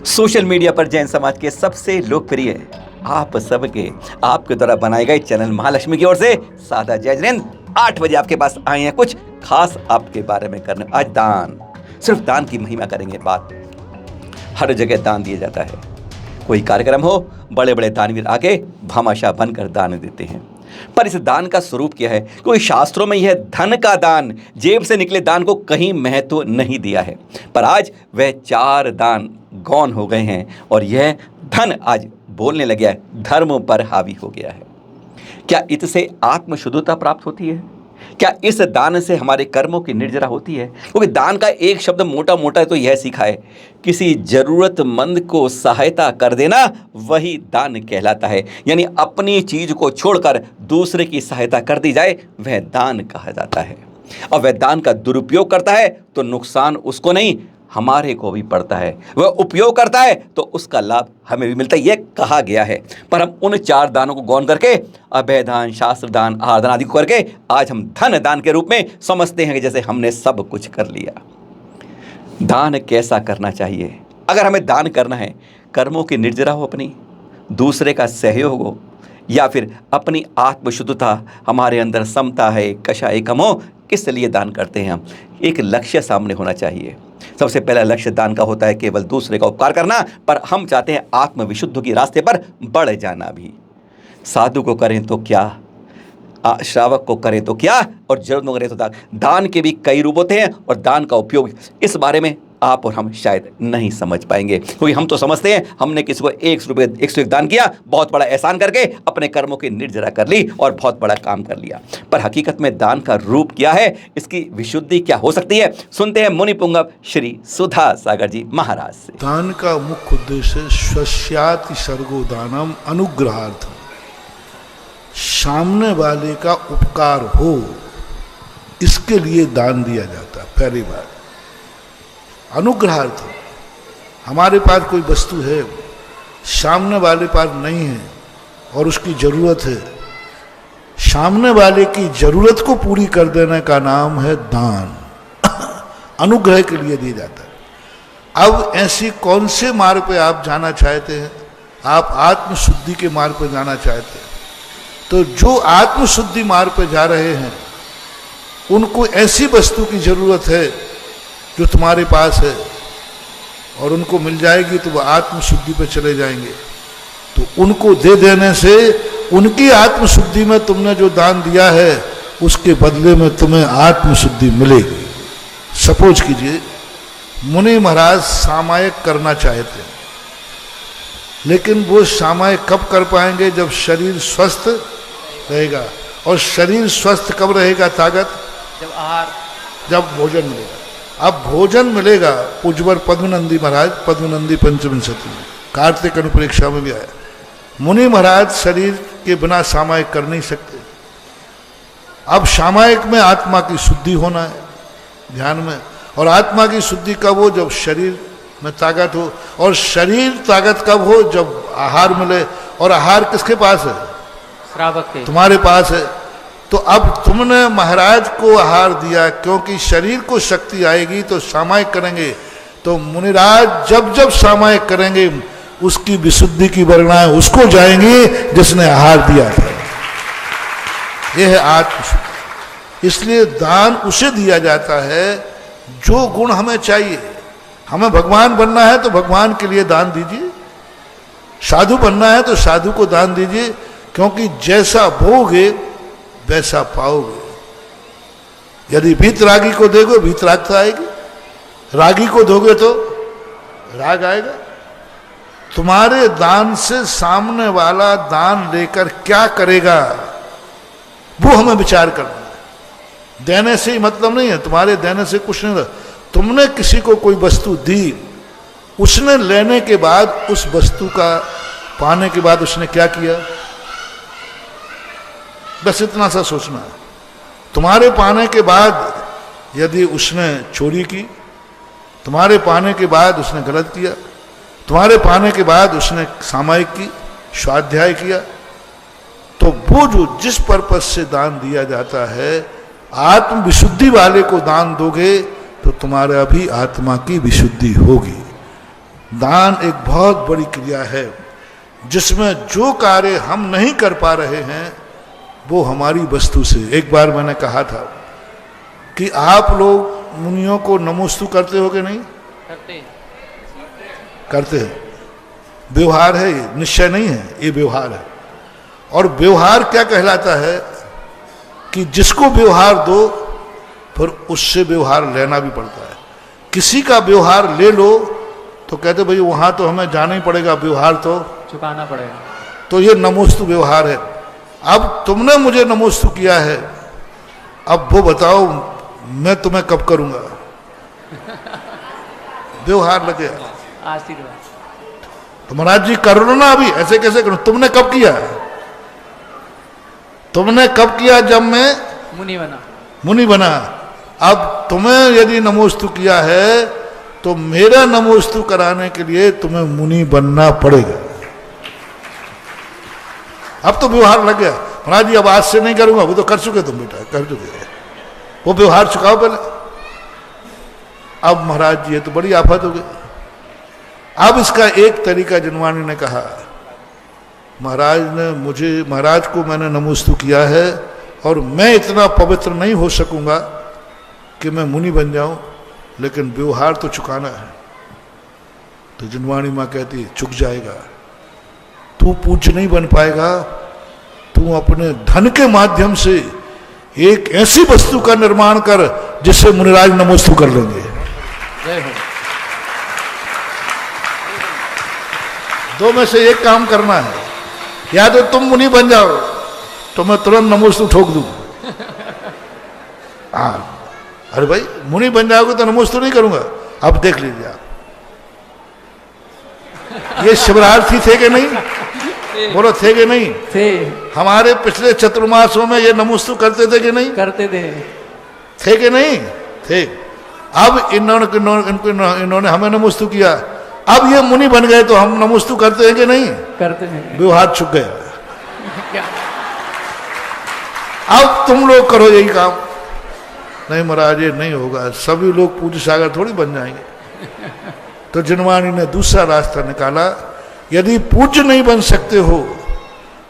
Social media पर जैन समाज के सबसे लोकप्रिय आप सबके आपके द्वारा बनाए गए चैनल महालक्ष्मी की ओर से सादा जय जिनेंद्र 8 बजे आपके पास आए हैं कुछ खास आपके बारे में करने। आज दान, सिर्फ दान की महिमा करेंगे। बात हर जगह दान दिया जाता है, कोई कार्यक्रम हो बड़े बड़े दानवीर आके भामाशाह बनकर दान देते हैं। पर इस दान का स्वरूप क्या है? कोई शास्त्रों में यह धन का दान, जेब से निकले दान को कहीं महत्व नहीं दिया है। पर आज वह 4 दान गौण हो गए हैं और यह धन आज बोलने लग गया है, धर्म पर हावी हो गया है। क्या इससे आत्मशुद्धता प्राप्त होती है? क्या इस दान से हमारे कर्मों की निर्जरा होती है? क्योंकि दान का एक शब्द मोटा मोटा तो यह सीखा है, किसी जरूरतमंद को सहायता कर देना वही दान कहलाता है। यानी अपनी चीज को छोड़कर दूसरे की सहायता कर दी जाए वह दान कहा जाता है। और वह दान का दुरुपयोग करता है तो नुकसान उसको नहीं हमारे को भी पड़ता है, वह उपयोग करता है तो उसका लाभ हमें भी मिलता है, यह कहा गया है। पर हम उन 4 दानों को गौण करके अभय दान, शास्त्र दान, आहार दान आदि को करके आज हम धन दान के रूप में समझते हैं कि जैसे हमने सब कुछ कर लिया। दान कैसा करना चाहिए? अगर हमें दान करना है, कर्मों की निर्जरा हो अपनी, दूसरे का सहयोग हो, या फिर अपनी आत्मशुद्धता, हमारे अंदर समता है, कषाय कम हो, किस लिए दान करते हैं हम? एक लक्ष्य सामने होना चाहिए। सबसे पहला लक्ष्य दान का होता है केवल दूसरे का उपकार करना, पर हम चाहते हैं आत्मविशुद्धि के रास्ते पर बढ़ जाना भी। साधु को करें तो क्या, श्रावक को करें तो क्या, और जरूरतमंद को करें तो दान। दान के भी कई रूप होते हैं और दान का उपयोग इस बारे में आप और हम शायद नहीं समझ पाएंगे, क्योंकि हम तो समझते हैं हमने किसी को 101 दान किया, बहुत बड़ा एहसान करके अपने कर्मों की निर्जरा कर ली और बहुत बड़ा काम कर लिया। पर हकीकत में दान का रूप क्या है, इसकी विशुद्धि क्या हो सकती है? सुनते हैं मुनि पुंगव श्री सुधा सागर जी महाराज से। दान का मुख्य उद्देश्य स्वस्याति सर्गो दानम अनुग्रहार्थम, सामने वाले का उपकार हो इसके लिए दान दिया जाता है। पहली बात अनुग्रहार्थम, हमारे पास कोई वस्तु है, सामने वाले पास नहीं है और उसकी जरूरत है, सामने वाले की जरूरत को पूरी कर देने का नाम है दान। अनुग्रह के लिए दिया जाता है। अब ऐसी कौन से मार्ग पे आप जाना चाहते हैं? आप आत्मशुद्धि के मार्ग पे जाना चाहते हैं, तो जो आत्मशुद्धि मार्ग पे जा रहे हैं उनको ऐसी वस्तु की जरूरत है जो तुम्हारे पास है और उनको मिल जाएगी तो वह आत्मशुद्धि पे चले जाएंगे। तो उनको दे देने से उनकी आत्मशुद्धि में तुमने जो दान दिया है उसके बदले में तुम्हें आत्मशुद्धि मिलेगी। सपोज कीजिए मुनि महाराज सामायिक करना चाहते हैं, लेकिन वो सामायिक कब कर पाएंगे? जब शरीर स्वस्थ रहेगा। और शरीर स्वस्थ कब रहेगा? ताकत जब भोजन मिलेगा। अब भोजन मिलेगा। पूज्यवर पद्मनंदी महाराज, पद्मनंदी पंचविंशति में कार्तिक अनुप्रेक्षा में भी आया, मुनि महाराज शरीर के बिना सामायिक कर नहीं सकते। अब सामायिक में आत्मा की शुद्धि होना है ध्यान में, और आत्मा की शुद्धि कब हो? जब शरीर में ताकत हो। और शरीर ताकत कब हो? जब आहार मिले। और आहार किसके पास है? श्रावक के, तुम्हारे पास है। तो अब तुमने महाराज को आहार दिया, क्योंकि शरीर को शक्ति आएगी तो सामायिक करेंगे। तो मुनिराज जब जब सामायिक करेंगे उसकी विशुद्धि की वर्णाएं उसको जाएंगी जिसने आहार दिया था। यह है आत्मशुद्धि। इसलिए दान उसे दिया जाता है जो गुण हमें चाहिए। हमें भगवान बनना है तो भगवान के लिए दान दीजिए, साधु बनना है तो साधु को दान दीजिए, क्योंकि जैसा बोगे वैसा पाओगे। यदि वीतरागी को दोगे वीतरागता आएगी, रागी को दोगे तो राग आएगा। तुम्हारे दान से सामने वाला दान लेकर क्या करेगा वो हमें विचार करना है। देने से ही मतलब नहीं है, तुम्हारे देने से कुछ नहीं होता। तुमने किसी को कोई वस्तु दी, उसने लेने के बाद उस वस्तु का पाने के बाद उसने क्या किया, बस इतना सा सोचना है। तुम्हारे पाने के बाद यदि उसने चोरी की, तुम्हारे पाने के बाद उसने गलत किया, तुम्हारे पाने के बाद उसने सामायिक की, स्वाध्याय किया, तो वो जो जिस पर्पस से दान दिया जाता है, आत्म विशुद्धि वाले को दान दोगे तो तुम्हारा भी आत्मा की विशुद्धि होगी। दान एक बहुत बड़ी क्रिया है जिसमें जो कार्य हम नहीं कर पा रहे हैं वो हमारी वस्तु से। एक बार मैंने कहा था कि आप लोग मुनियों को नमोस्तु करते हो कि नहीं? करते हैं। व्यवहार है ये, निश्चय नहीं है, ये व्यवहार है। और व्यवहार क्या कहलाता है कि जिसको व्यवहार दो फिर उससे व्यवहार लेना भी पड़ता है। किसी का व्यवहार ले लो तो कहते भाई वहां तो हमें जाना ही पड़ेगा, व्यवहार तो चुकाना पड़ेगा। तो ये नमोस्तु व्यवहार है। अब तुमने मुझे नमोस्तु किया है, अब वो बताओ मैं तुम्हें कब करूंगा? व्यवहार लगे। आशीर्वाद। तो महाराज जी कर लो ना, अभी ऐसे कैसे करूं? तुमने कब किया? तुमने कब किया? जब मैं मुनि बना। अब तुम्हें यदि नमोस्तु किया है तो मेरा नमोस्तु कराने के लिए तुम्हें मुनि बनना पड़ेगा। अब तो व्यवहार लग गया। महाराज जी अब आज से नहीं करूंगा, वो तो कर चुके तुम, बेटा कर चुके, वो व्यवहार चुकाओ पहले। अब महाराज जी ये तो बड़ी आफत हो गई। अब इसका एक तरीका जनवाणी ने कहा, महाराज को मैंने नमोस्तु किया है और मैं इतना पवित्र नहीं हो सकूंगा कि मैं मुनि बन जाऊं, लेकिन व्यवहार तो चुकाना है। तो जनवाणी माँ कहती है चुक जाएगा, तू पूज्य नहीं बन पाएगा, तू अपने धन के माध्यम से एक ऐसी वस्तु का निर्माण कर जिससे मुनिराज नमोस्तु कर लेंगे। दो में से एक काम करना है, या तो तुम मुनि बन जाओ तो मैं तुरंत नमोस्तु ठोक दूं। हाँ, अरे भाई मुनि बन जाओगे तो नमोस्तु नहीं करूंगा। अब देख लीजिए आप, ये शिवरार्थी थे कि नहीं? बोलो थे कि नहीं? थे। हमारे पिछले चतुर्मासों में ये नमोस्तु करते थे कि नहीं? करते थे कि नहीं? थे। अब इन्होंने हमें नमोस्तु किया, अब ये मुनि बन गए तो हम नमोस्तु करते हैं कि नहीं? करते हैं। व्यवहार चुक गया। क्या? अब तुम लोग करो यही काम। नहीं महाराज ये नहीं होगा, सभी लोग पूज्य सागर थोड़ी बन जाएंगे। तो जनवाणी ने दूसरा रास्ता निकाला, यदि पूज्य नहीं बन सकते हो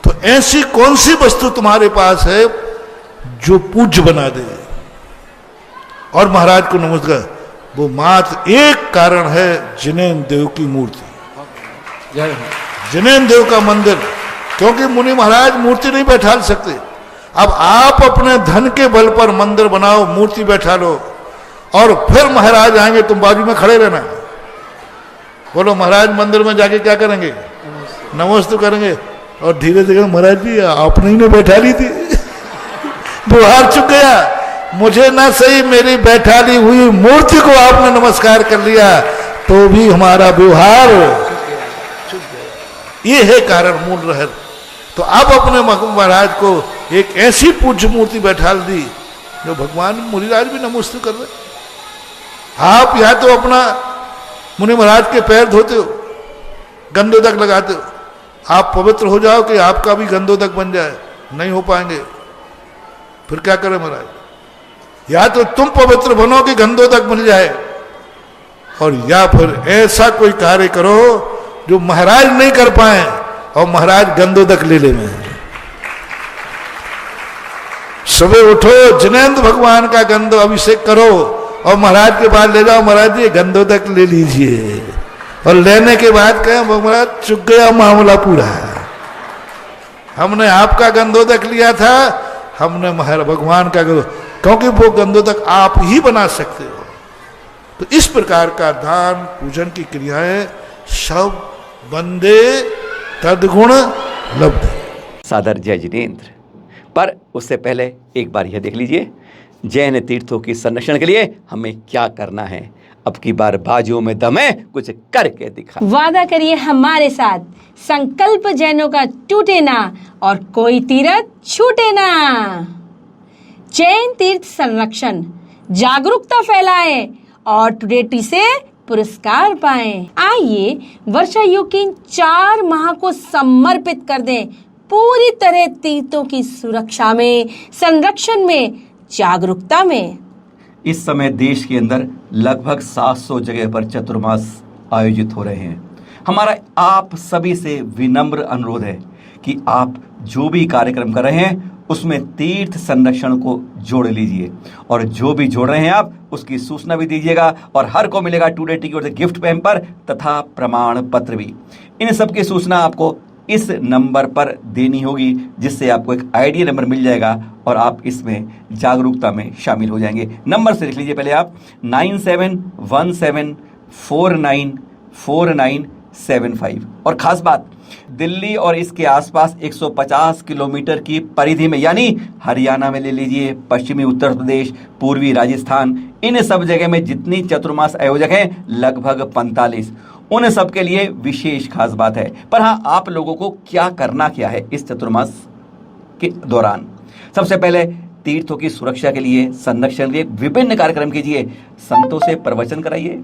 तो ऐसी कौन सी वस्तु तुम्हारे पास है जो पूज्य बना दे? और महाराज को नमस्कार। वो मात्र एक कारण है, जिनेन्द्र देव की मूर्ति, जिनेन्द्र देव का मंदिर। क्योंकि मुनि महाराज मूर्ति नहीं बैठा सकते। अब आप अपने धन के बल पर मंदिर बनाओ, मूर्ति बैठा लो, और फिर महाराज आएंगे, तुम बाजू में खड़े रहना। बोलो महाराज मंदिर में जाके क्या करेंगे? नमोस्तु करेंगे। और धीरे धीरे महाराज जी आपने ही बैठा ली थी। व्यवहार चुक गया, मुझे ना सही मेरी बैठा ली हुई मूर्ति को आपने नमस्कार कर लिया तो भी हमारा व्यवहार चुक गया। ये है कारण मूल रहर। तो अब अपने महाराज को एक ऐसी पूज्य मूर्ति बैठा दी जो भगवान मुनिराज भी नमोस्तु कर रहे। आप या तो अपना मुनि महाराज के पैर धोते हो, गंधोदक लगाते हो, आप पवित्र हो जाओ कि आपका भी गंधोदक बन जाए, नहीं हो पाएंगे। फिर क्या करें महाराज? या तो तुम पवित्र बनो कि गंधोदक बन जाए, और या फिर ऐसा कोई कार्य करो जो महाराज नहीं कर पाए और महाराज गंधोदक ले ले। सुबह उठो, जिनेन्द्र भगवान का गंधो अभिषेक करो और महाराज के पास ले जाओ, महाराज जी गंधोदक ले लीजिए। और लेने के बाद कहें महाराज चुक गया मामला पूरा, हमने आपका गंधोदक लिया था, हमने महाराज भगवान का क्योंकि वो गंधोदक आप ही बना सकते हो। तो इस प्रकार का दान पूजन की क्रियाएं सब बंदे तदगुण लब्ध। सादर जय जिनेन्द्र। पर उससे पहले एक बार यह देख लीजिए, जैन तीर्थों की संरक्षण के लिए हमें क्या करना है। अब की बार बाजुओं में दम है, कुछ करके दिखा। वादा करिए हमारे साथ, संकल्प जैनों का टूटे ना और कोई तीर्थ छूटे ना। जैन तीर्थ संरक्षण, जागरूकता फैलाएं और टुडे टी से पुरस्कार पाएं। आइए वर्षा योग के इन 4 माह को समर्पित कर दें पूरी तरह तीर्थों की सुरक्षा में, संरक्षण में, जागरूकता में। इस समय देश के अंदर लगभग 700 जगह पर चतुर्मास आयोजित हो रहे हैं। हमारा आप सभी से विनम्र अनुरोध है कि आप जो भी कार्यक्रम कर रहे हैं उसमें तीर्थ संरक्षण को जोड़ लीजिए, और जो भी जोड़ रहे हैं आप उसकी सूचना भी दीजिएगा, और हर को मिलेगा टुडे टी की ओर से गिफ्ट पैम्पर तथा प्रमाण पत्र भी। इन सब की सूचना आपको इस नंबर पर देनी होगी, जिससे आपको एक आईडी नंबर मिल जाएगा और आप इसमें जागरूकता में शामिल हो जाएंगे। नंबर से लिख लीजिए पहले आप 9717494975। और खास बात, दिल्ली और इसके आसपास 150 किलोमीटर की परिधि में, यानी हरियाणा में ले लीजिए, पश्चिमी उत्तर प्रदेश, पूर्वी राजस्थान, इन सब जगह में जितनी चतुर्मास आयोजक हैं लगभग 45, उन सब के लिए विशेष खास बात है। पर हाँ, आप लोगों को क्या करना क्या है इस चतुर्मास के दौरान। सबसे पहले तीर्थों की सुरक्षा के लिए, संरक्षण के लिए विभिन्न कार्यक्रम कीजिए। संतों से प्रवचन कराइए,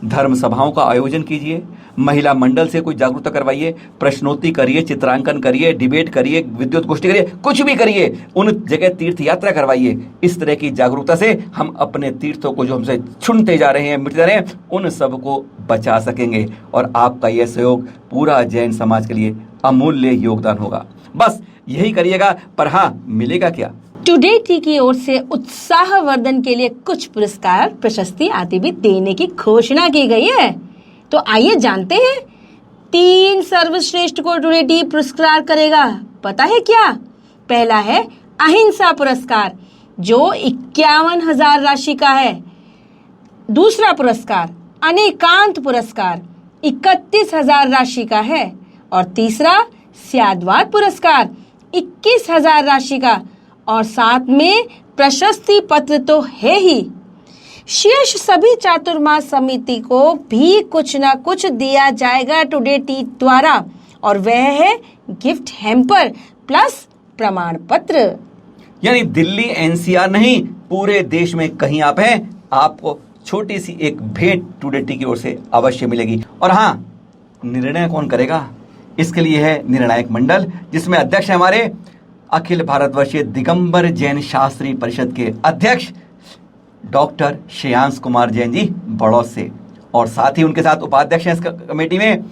धर्म सभाओं का आयोजन कीजिए, महिला मंडल से कोई जागरूकता करवाइए, प्रश्नोत्तरी करिए, चित्रांकन करिए, डिबेट करिए, विद्युत गोष्ठी करिए, कुछ भी करिए, उन जगह तीर्थ यात्रा करवाइए। इस तरह की जागरूकता से हम अपने तीर्थों को जो हमसे छुनते जा रहे हैं, मिटते जा रहे हैं, उन सब को बचा सकेंगे। और आपका यह सहयोग पूरा जैन समाज के लिए अमूल्य योगदान होगा। बस यही करिएगा। पर हाँ, मिलेगा क्या? टुडे टी की ओर से उत्साहवर्धन के लिए कुछ पुरस्कार, प्रशस्ति आदि भी देने की घोषणा की गई है। तो आइए जानते हैं 3 सर्वश्रेष्ठ को टुडे टी पुरस्कार करेगा। पता है क्या? पहला है अहिंसा पुरस्कार, जो 51,000 राशि का है। दूसरा पुरस्कार अनेकांत पुरस्कार 31,000 राशि का है। और तीसरा स्यादवाद पुरस्कार 21,000 राशि का। और साथ में प्रशस्ति पत्र तो है ही। शेष सभी चातुर्मास समिति को भी कुछ ना कुछ दिया जाएगा टुडे टी द्वारा, और वह है गिफ्ट हैम्पर प्लस प्रमाण पत्र। यानी दिल्ली एनसीआर नहीं, पूरे देश में कहीं आप हैं, आपको छोटी सी एक भेंट टुडे टी की ओर से अवश्य मिलेगी। और हाँ, निर्णय कौन करेगा? इसके लिए है निर्णायक मंडल, जिसमें अध्यक्ष है हमारे अखिल भारतवर्षीय दिगंबर जैन शास्त्री परिषद के अध्यक्ष डॉक्टर श्रेयांश कुमार जैन जी बड़ौद से, और साथ ही उनके साथ उपाध्यक्ष हैं इस कमेटी में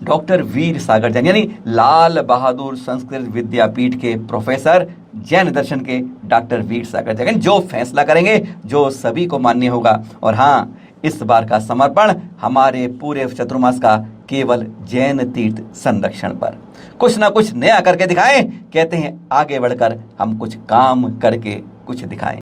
डॉक्टर वीर सागर जैन, यानी लाल बहादुर संस्कृत विद्यापीठ के प्रोफेसर, जैन दर्शन के डॉक्टर वीर सागर जैन, जो फैसला करेंगे जो सभी को मान्य होगा। और हाँ, इस बार का समर्पण हमारे पूरे चतुर्मास का केवल जैन तीर्थ संरक्षण पर। कुछ ना कुछ नया करके दिखाएं। कहते हैं आगे बढ़कर हम कुछ काम करके कुछ दिखाएं।